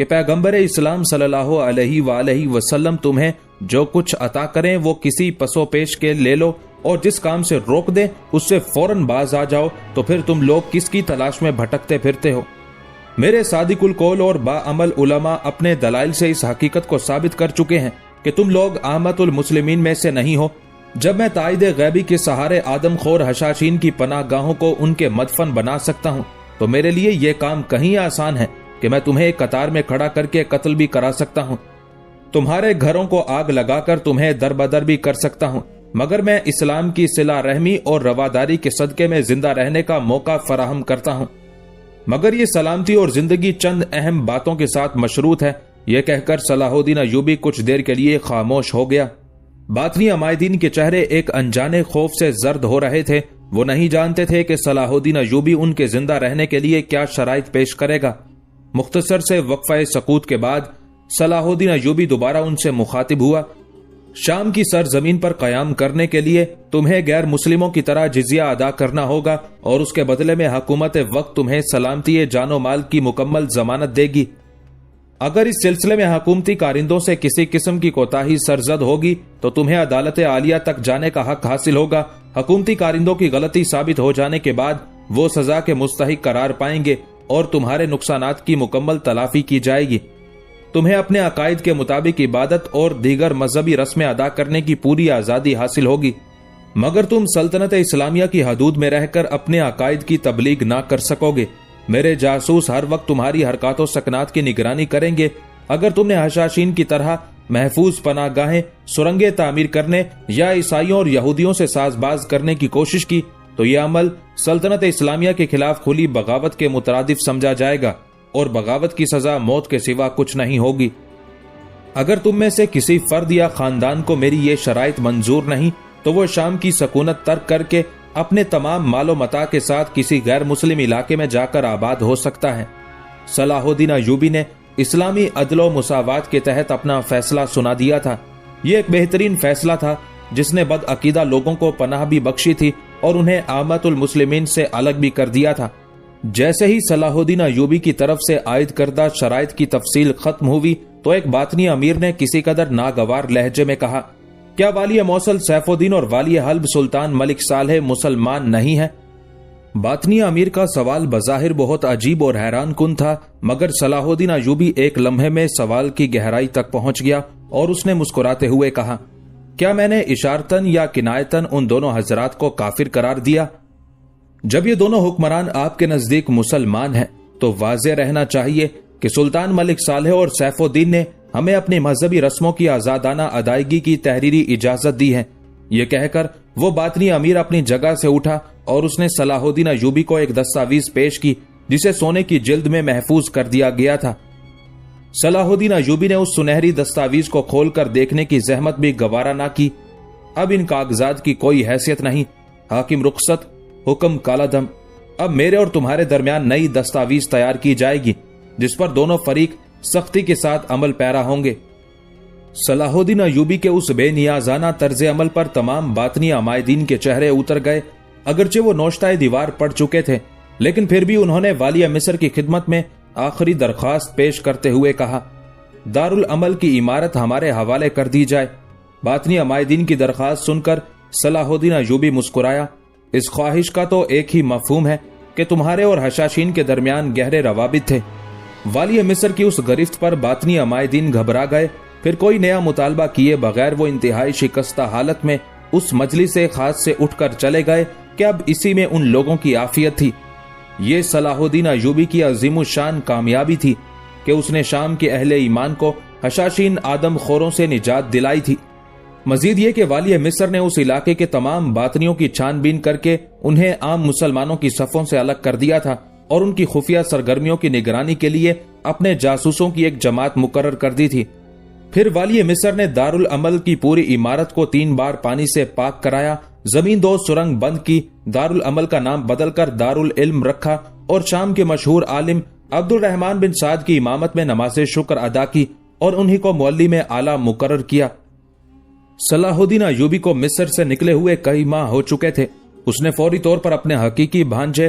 کہ پیغمبر اسلام صلی اللہ علیہ وآلہ وسلم تمہیں جو کچھ عطا کریں وہ کسی پسو پیش کے لے لو، اور جس کام سے روک دیں اس سے فوراً باز آ جاؤ، تو پھر تم لوگ کس کی تلاش میں بھٹکتے پھرتے ہو؟ میرے صادق القول اور باعمل علماء اپنے دلائل سے اس حقیقت کو ثابت کر چکے ہیں کہ تم لوگ عامت المسلمین میں سے نہیں ہو۔ جب میں تائید غیبی کے سہارے آدم خور حشاشین کی پناہ گاہوں کو ان کے مدفن بنا سکتا ہوں، تو میرے لیے یہ کام کہیں آسان ہے کہ میں تمہیں ایک قطار میں کھڑا کر کے قتل بھی کرا سکتا ہوں، تمہارے گھروں کو آگ لگا کر تمہیں در بدر بھی کر سکتا ہوں، مگر میں اسلام کی صلہ رحمی اور رواداری کے صدقے میں زندہ رہنے کا موقع فراہم کرتا ہوں۔ مگر یہ سلامتی اور زندگی چند اہم باتوں کے ساتھ مشروط ہے۔ یہ کہہ کر صلاح الدین ایوبی کچھ دیر کے لیے خاموش ہو گیا۔ باطنی عمائدین کے چہرے ایک انجانے خوف سے زرد ہو رہے تھے۔ وہ نہیں جانتے تھے کہ صلاح الدین ایوبی ان کے زندہ رہنے کے لیے کیا شرائط پیش کرے گا۔ مختصر سے وقفہ سکوت کے بعد صلاح الدین ایوبی دوبارہ ان سے مخاطب ہوا۔ شام کی سرزمین پر قیام کرنے کے لیے تمہیں غیر مسلموں کی طرح جزیہ ادا کرنا ہوگا، اور اس کے بدلے میں حکومت وقت تمہیں سلامتی جان و مال کی مکمل ضمانت دے گی۔ اگر اس سلسلے میں حکومتی کارندوں سے کسی قسم کی کوتاہی سرزد ہوگی تو تمہیں عدالت عالیہ تک جانے کا حق حاصل ہوگا۔ حکومتی کارندوں کی غلطی ثابت ہو جانے کے بعد وہ سزا کے مستحق قرار پائیں گے اور تمہارے نقصانات کی مکمل تلافی کی جائے گی۔ تمہیں اپنے عقائد کے مطابق عبادت اور دیگر مذہبی رسمیں ادا کرنے کی پوری آزادی حاصل ہوگی، مگر تم سلطنت اسلامیہ کی حدود میں رہ کر اپنے عقائد کی تبلیغ نہ کر سکو گے۔ میرے جاسوس ہر وقت تمہاری حرکات و سکنات کی نگرانی کریں گے۔ اگر تم نے حشاشین کی طرح محفوظ پناہ گاہیں، سرنگیں تعمیر کرنے یا عیسائیوں اور یہودیوں سے ساز باز کرنے کی کوشش کی تو یہ عمل سلطنت اسلامیہ کے خلاف کھلی بغاوت کے مترادف سمجھا جائے گا، اور بغاوت کی سزا موت کے سوا کچھ نہیں ہوگی۔ اگر تم میں سے کسی فرد یا خاندان کو میری یہ شرائط منظور نہیں تو وہ شام کی سکونت ترک کر کے اپنے تمام مال و متاع کے ساتھ کسی غیر مسلم علاقے میں جا کر آباد ہو سکتا ہے۔ صلاح الدین ایوبی نے اسلامی عدل و مساوات کے تحت اپنا فیصلہ سنا دیا تھا۔ یہ ایک بہترین فیصلہ تھا جس نے بد عقیدہ لوگوں کو پناہ بھی بخشی تھی اور انہیں عامت المسلمین سے الگ بھی کر دیا تھا۔ جیسے ہی صلاح الدین ایوبی کی طرف سے عائد کردہ شرائط کی تفصیل ختم ہوئی تو ایک باطنی امیر نے کسی قدر ناگوار لہجے میں کہا، کیا والی موصل سیف الدین اور والی حلب سلطان ملک صالح مسلمان نہیں ہیں؟ باطنی امیر کا سوال بظاہر بہت عجیب اور حیران کن تھا، مگر صلاح الدین ایوبی ایک لمحے میں سوال کی گہرائی تک پہنچ گیا اور اس نے مسکراتے ہوئے کہا، کیا میں نے اشارتن یا کنایتن ان دونوں حضرات کو کافر قرار دیا؟ جب یہ دونوں حکمران آپ کے نزدیک مسلمان ہیں تو واضح رہنا چاہیے کہ سلطان ملک صالح اور سیف الدین نے ہمیں اپنی مذہبی رسموں کی آزادانہ ادائیگی کی تحریری اجازت دی ہے۔ یہ کہہ کر وہ باطنی امیر اپنی جگہ سے اٹھا اور اس نے صلاح الدین ایوبی کو ایک دستاویز پیش کی جسے سونے کی جلد میں محفوظ کر دیا گیا تھا۔ صلاح الدین ایوبی نے اس سنہری دستاویز کو کھول کر دیکھنے کی زحمت بھی گوارا نہ کی۔ اب ان کاغذات کی کوئی حیثیت نہیں، حاکم رخصت، حکم کالا دم۔ اب میرے اور تمہارے درمیان نئی دستاویز تیار کی جائے گی جس پر دونوں فریق سختی کے ساتھ عمل پیرا ہوں گے۔ صلاح الدین ایوبی کے اس بے نیازانہ طرز عمل پر تمام باطنی عمائدین کے چہرے اتر گئے۔ اگرچہ وہ نوشتہ دیوار پڑھ چکے تھے لیکن پھر بھی انہوں نے والی مصر کی خدمت میں آخری درخواست پیش کرتے ہوئے کہا، دارالعمل کی عمارت ہمارے حوالے کر دی جائے۔ باطنی عمائدین کی درخواست سن کر صلاح الدین ایوبی مسکرایا۔ اس خواہش کا تو ایک ہی مفہوم ہے کہ تمہارے اور حشاشین کے درمیان گہرے روابط تھے۔ والی مصر کی اس گرفت پر باطنی عمائدین گھبرا گئے۔ پھر کوئی نیا مطالبہ کیے بغیر وہ انتہائی شکستہ حالت میں اس مجلس خاص سے اٹھ کر چلے گئے کہ اب اسی میں ان لوگوں کی عافیت تھی۔ یہ صلاح الدین ایوبی کی عظیم الشان کامیابی تھی کہ اس نے شام کے اہل ایمان کو حشاشین آدم خوروں سے نجات دلائی تھی۔ مزید یہ کہ والی مصر نے اس علاقے کے تمام باطنیوں کی چھان بین کر کے انہیں عام مسلمانوں کی صفوں سے الگ کر دیا تھا اور ان کی خفیہ سرگرمیوں کی نگرانی کے لیے اپنے جاسوسوں کی ایک جماعت مقرر کر دی تھی۔ پھر والی مصر نے دارالعمل کی پوری عمارت کو 3 بار پانی سے پاک کرایا، زمین 2 سرنگ بند کی، دارالعمل کا نام بدل کر دارالعلم رکھا اور شام کے مشہور عالم عبد الرحمن بن سعد کی امامت میں نماز شکر ادا کی اور انہی کو مولی میں اعلیٰ مقرر کیا۔ صلاح الدین ایوبی کو مصر سے نکلے ہوئے کئی ماہ ہو چکے تھے۔ اس نے فوری طور پر اپنے حقیقی بھانجے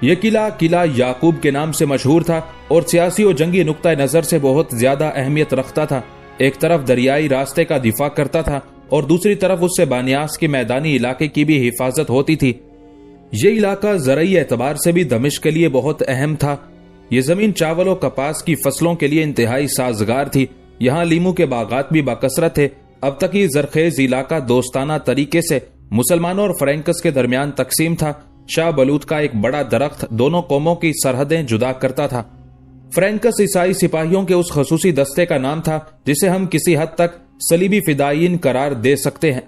یہ قلعہ یعقوب کے نام سے مشہور تھا اور سیاسی و جنگی نقطہ نظر سے بہت زیادہ اہمیت رکھتا تھا۔ ایک طرف دریائی راستے کا دفاع کرتا تھا اور دوسری طرف اس سے بانیاس کے میدانی علاقے کی بھی حفاظت ہوتی تھی۔ یہ علاقہ زرعی اعتبار سے بھی دمشق کے لیے بہت اہم تھا۔ یہ زمین چاول و کپاس کی فصلوں کے لیے انتہائی سازگار تھی۔ یہاں لیمو کے باغات بھی بکثرت تھے۔ اب تک یہ زرخیز علاقہ دوستانہ طریقے سے مسلمانوں اور فرینکس کے درمیان تقسیم تھا۔ شاہ بلوط کا ایک بڑا درخت دونوں قوموں کی سرحدیں جدا کرتا تھا۔ فرینکس عیسائی سپاہیوں کے اس خصوصی دستے کا نام تھا جسے ہم کسی حد تک صلیبی فدائیین قرار دے سکتے ہیں۔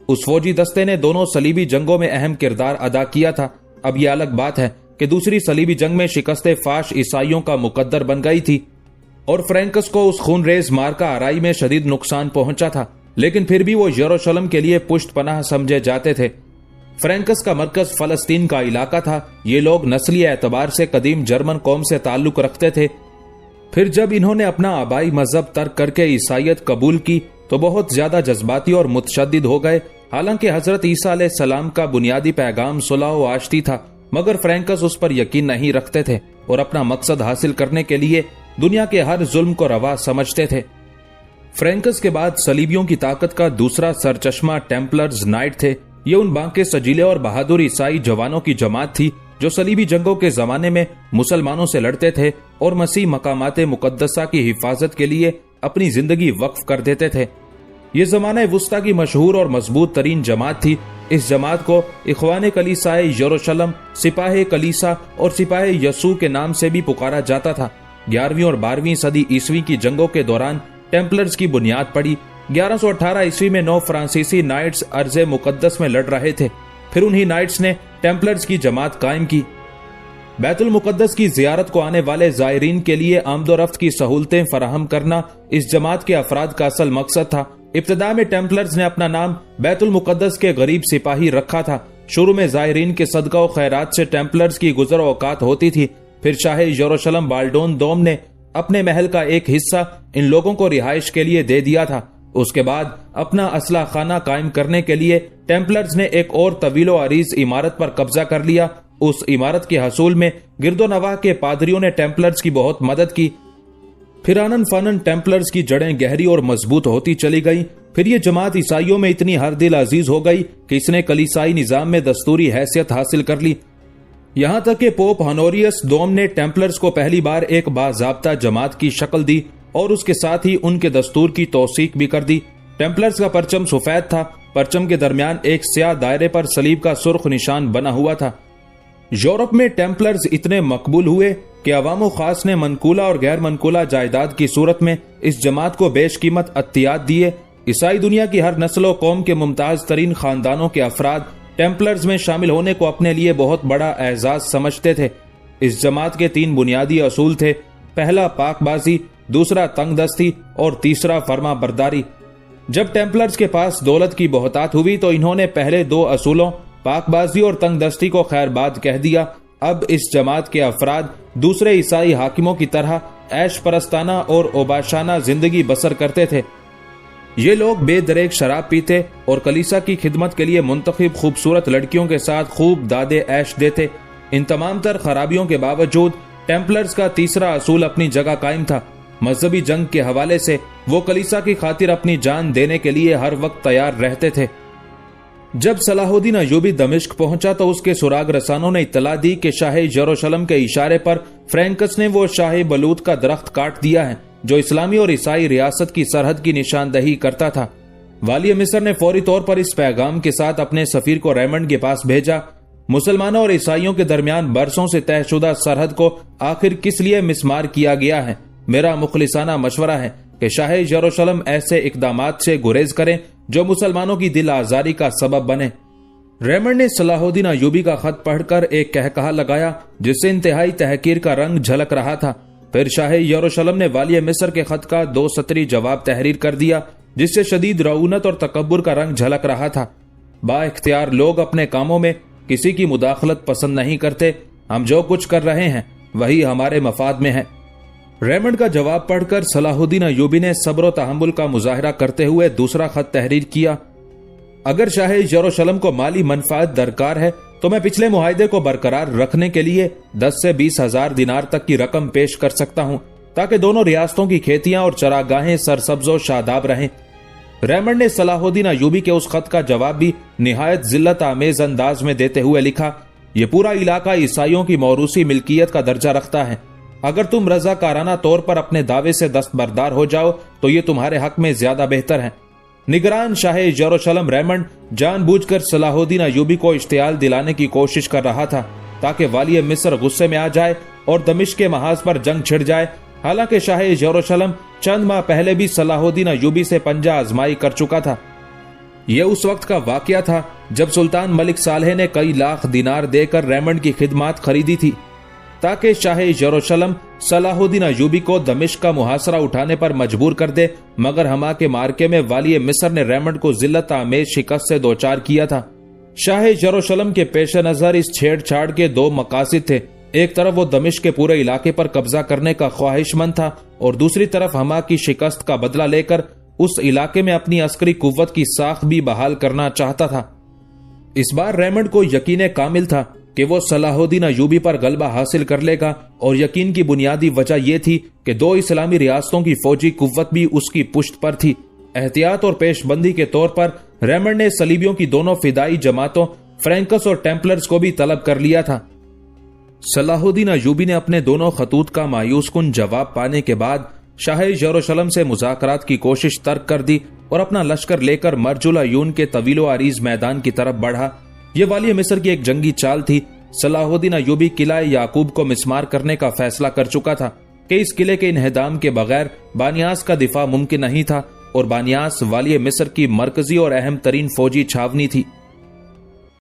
اس فوجی دستے نے دونوں صلیبی جنگوں میں اہم کردار ادا کیا تھا۔ اب یہ الگ بات ہے کہ دوسری صلیبی جنگ میں شکست فاش عیسائیوں کا مقدر بن گئی تھی اور فرینکس کو اس خون ریز مارکہ آرائی میں شدید نقصان پہنچا تھا، لیکن پھر بھی وہ یروشلم کے لیے پشت پناہ سمجھے جاتے تھے۔ فرینکس کا مرکز فلسطین کا علاقہ تھا۔ یہ لوگ نسلی اعتبار سے قدیم جرمن قوم سے تعلق رکھتے تھے۔ پھر جب انہوں نے اپنا آبائی مذہب ترک کر کے عیسائیت قبول کی تو بہت زیادہ جذباتی اور متشدد ہو گئے۔ حالانکہ حضرت عیسیٰ علیہ السلام کا بنیادی پیغام صلح و آشتی تھا، مگر فرینکس اس پر یقین نہیں رکھتے تھے اور اپنا مقصد حاصل کرنے کے لیے دنیا کے ہر ظلم کو روا سمجھتے تھے۔ فرینکس کے بعد صلیبیوں کی طاقت کا دوسرا سرچشمہ ٹیمپلرز نائٹ تھے۔ یہ ان بانکے سجیلے اور بہادر عیسائی جوانوں کی جماعت تھی جو صلیبی جنگوں کے زمانے میں مسلمانوں سے لڑتے تھے اور مسیح مقامات مقدسہ کی حفاظت کے لیے اپنی زندگی وقف کر دیتے تھے۔ یہ زمانہ وسطیٰ کی مشہور اور مضبوط ترین جماعت تھی۔ اس جماعت کو اخوان کلیسائے یروشلم، سپاہ کلیسا اور سپاہ یسوع کے نام سے بھی پکارا جاتا تھا۔ 11ویں اور 12ویں صدی عیسوی کی جنگوں کے دوران ٹیمپلرز کی بنیاد پڑی۔ 1118 عیسوی میں 9 فرانسیسی نائٹس ارض مقدس میں لڑ رہے تھے، پھر انہی نائٹس نے ٹیمپلرز کی جماعت قائم کی۔ بیت المقدس کی زیارت کو آنے والے زائرین کے لیے آمد و رفت کی سہولتیں فراہم کرنا اس جماعت کے افراد کا اصل مقصد تھا۔ ابتدا میں ٹیمپلرز نے اپنا نام بیت المقدس کے غریب سپاہی رکھا تھا۔ شروع میں زائرین کے صدقہ و خیرات سے ٹیمپلرز کی گزر اوقات ہوتی تھی۔ پھر شاہ یروشلم بالڈون دوم نے اپنے محل کا ایک حصہ ان لوگوں کو رہائش کے لیے دے دیا تھا۔ اس کے بعد اپنا اسلحہ خانہ قائم کرنے کے لیے ٹیمپلرز نے ایک اور طویل و عریض عمارت پر قبضہ کر لیا۔ اس عمارت کے حصول میں گرد و نواح کے پادریوں نے ٹیمپلرز کی بہت مدد کی۔ پھر آنن فانن ٹیمپلرز کی جڑیں گہری اور مضبوط ہوتی چلی گئیں۔ پھر یہ جماعت عیسائیوں میں اتنی ہر دل عزیز ہو گئی کہ اس نے کلیسائی نظام میں دستوری حیثیت حاصل کر لی۔ یہاں تک کہ پوپ ہنوریس دوم نے ٹیمپلرز کو پہلی بار ایک باضابطہ جماعت کی شکل دی اور اس کے ساتھ ہی ان کے دستور کی توثیق بھی کر دی۔ ٹیمپلرز کا پرچم سفید تھا۔ پرچم کے درمیان ایک سیاہ دائرے پر صلیب کا سرخ نشان بنا ہوا تھا۔ یورپ میں ٹیمپلرز اتنے مقبول ہوئے کہ عوام و خاص نے منقولہ اور غیر منقولہ جائیداد کی صورت میں اس جماعت کو بیش قیمت عطیات دیے۔ عیسائی دنیا کی ہر نسل و قوم کے ممتاز ترین خاندانوں کے افراد ٹیمپلرز میں شامل ہونے کو اپنے لیے بہت بڑا اعزاز سمجھتے تھے۔ اس جماعت کے 3 بنیادی اصول تھے۔ پہلا پاک بازی، دوسرا تنگ دستی اور تیسرا فرما برداری۔ جب ٹیمپلرز کے پاس دولت کی بہتات ہوئی تو انہوں نے پہلے 2 اصولوں پاک بازی اور تنگ دستی کو خیر باد کہہ دیا۔ اب اس جماعت کے افراد دوسرے عیسائی حاکموں کی طرح عیش پرستانہ اور اوباشانہ زندگی بسر کرتے تھے۔ یہ لوگ بے دریغ شراب پیتے اور کلیسا کی خدمت کے لیے منتخب خوبصورت لڑکیوں کے ساتھ خوب دادے عیش دیتے۔ ان تمام تر خرابیوں کے باوجود ٹیمپلرز کا تیسرا اصول اپنی جگہ قائم تھا۔ مذہبی جنگ کے حوالے سے وہ کلیسا کی خاطر اپنی جان دینے کے لیے ہر وقت تیار رہتے تھے۔ جب صلاح الدین ایوبی دمشق پہنچا تو اس کے سراغ رسانوں نے اطلاع دی کہ شاہ یروشلم کے اشارے پر فرینکس نے وہ شاہ بلوط کا درخت کاٹ دیا ہے جو اسلامی اور عیسائی ریاست کی سرحد کی نشاندہی کرتا تھا۔ والی مصر نے فوری طور پر اس پیغام کے ساتھ اپنے سفیر کو ریمنڈ کے پاس بھیجا۔ مسلمانوں اور عیسائیوں کے درمیان برسوں سے طے شدہ سرحد کو آخر کس لیے مسمار کیا گیا ہے؟ میرا مخلصانہ مشورہ ہے کہ شاہ یروشلم ایسے اقدامات سے گریز کریں جو مسلمانوں کی دل آزاری کا سبب بنے۔ ریمنڈ نے صلاح الدین ایوبی کا خط پڑھ کر ایک کہا لگایا جس سے انتہائی تحقیر کا رنگ جھلک رہا تھا۔ پھر شاہ یروشلم نے والی مصر کے خط کا 2 سطری جواب تحریر کر دیا جس سے شدید رعونت اور تکبر کا رنگ جھلک رہا تھا۔ با اختیار لوگ اپنے کاموں میں کسی کی مداخلت پسند نہیں کرتے۔ ہم جو کچھ کر رہے ہیں وہی ہمارے مفاد میں ہے۔ ریمنڈ کا جواب پڑھ کر صلاح الدین ایوبی نے صبر و تحمل کا مظاہرہ کرتے ہوئے دوسرا خط تحریر کیا۔ اگر شاہ یروشلم کو مالی منفعت درکار ہے تو میں پچھلے معاہدے کو برقرار رکھنے کے لیے 10 سے 20 ہزار دینار تک کی رقم پیش کر سکتا ہوں تاکہ دونوں ریاستوں کی کھیتیاں اور چراگاہیں سرسبز و شاداب رہیں۔ ریمنڈ نے صلاح الدین ایوبی کے اس خط کا جواب بھی نہایت ذلت آمیز انداز میں دیتے ہوئے لکھا، یہ پورا علاقہ عیسائیوں کی موروثی ملکیت کا درجہ رکھتا ہے۔ اگر تم رضاکارانہ طور پر اپنے دعوے سے دستبردار ہو جاؤ تو یہ تمہارے حق میں زیادہ بہتر ہے۔ نگران شاہ یروشلم ریمنڈ جان بوجھ کر صلاح الدین ایوبی کو اشتعال دلانے کی کوشش کر رہا تھا تاکہ والی مصر غصے میں آ جائے اور دمشق کے محاذ پر جنگ چھڑ جائے، حالانکہ شاہ یروشلم چند ماہ پہلے بھی صلاح الدین ایوبی سے پنجہ آزمائی کر چکا تھا۔ یہ اس وقت کا واقعہ تھا جب سلطان ملک صالح نے کئی لاکھ دینار دے کر ریمنڈ کی خدمات خریدی تھی تاکہ شاہ یروشلم صلاح الدین ایوبی کو دمشق کا محاصرہ اٹھانے پر مجبور کر دے، مگر ہما کے مارکے میں والی مصر نے ریمنڈ کو ذلت آمیز شکست سے دوچار کیا تھا۔ شاہ یروشلم کے پیش نظر اس چھیڑ چھاڑ کے دو مقاصد تھے، ایک طرف وہ دمشق کے پورے علاقے پر قبضہ کرنے کا خواہش مند تھا اور دوسری طرف ہما کی شکست کا بدلہ لے کر اس علاقے میں اپنی عسکری قوت کی ساخت بھی بحال کرنا چاہتا تھا۔ اس بار ریمنڈ کو یقین کامل تھا کہ وہ صلاح الدین ایوبی پر غلبہ حاصل کر لے گا، اور یقین کی بنیادی وجہ یہ تھی کہ دو اسلامی ریاستوں کی فوجی قوت بھی اس کی پشت پر تھی۔ احتیاط اور پیش بندی کے طور پر ریمنڈ نے صلیبیوں کی دونوں فدائی جماعتوں فرینکس اور ٹیمپلرز کو بھی طلب کر لیا تھا۔ صلاح الدین ایوبی نے اپنے دونوں خطوط کا مایوس کن جواب پانے کے بعد شاہ یروشلم سے مذاکرات کی کوشش ترک کر دی اور اپنا لشکر لے کر مرج العیون کے طویل و عریض میدان کی طرف بڑھا۔ یہ والی مصر کی ایک جنگی چال تھی۔ صلاح الدین ایوبی قلعہ یعقوب کو مسمار کرنے کا فیصلہ کر چکا تھا کہ اس قلعے کے انہدام کے بغیر بانیاس کا دفاع ممکن نہیں تھا، اور بانیاس والی مصر کی مرکزی اور اہم ترین فوجی چھاونی تھی۔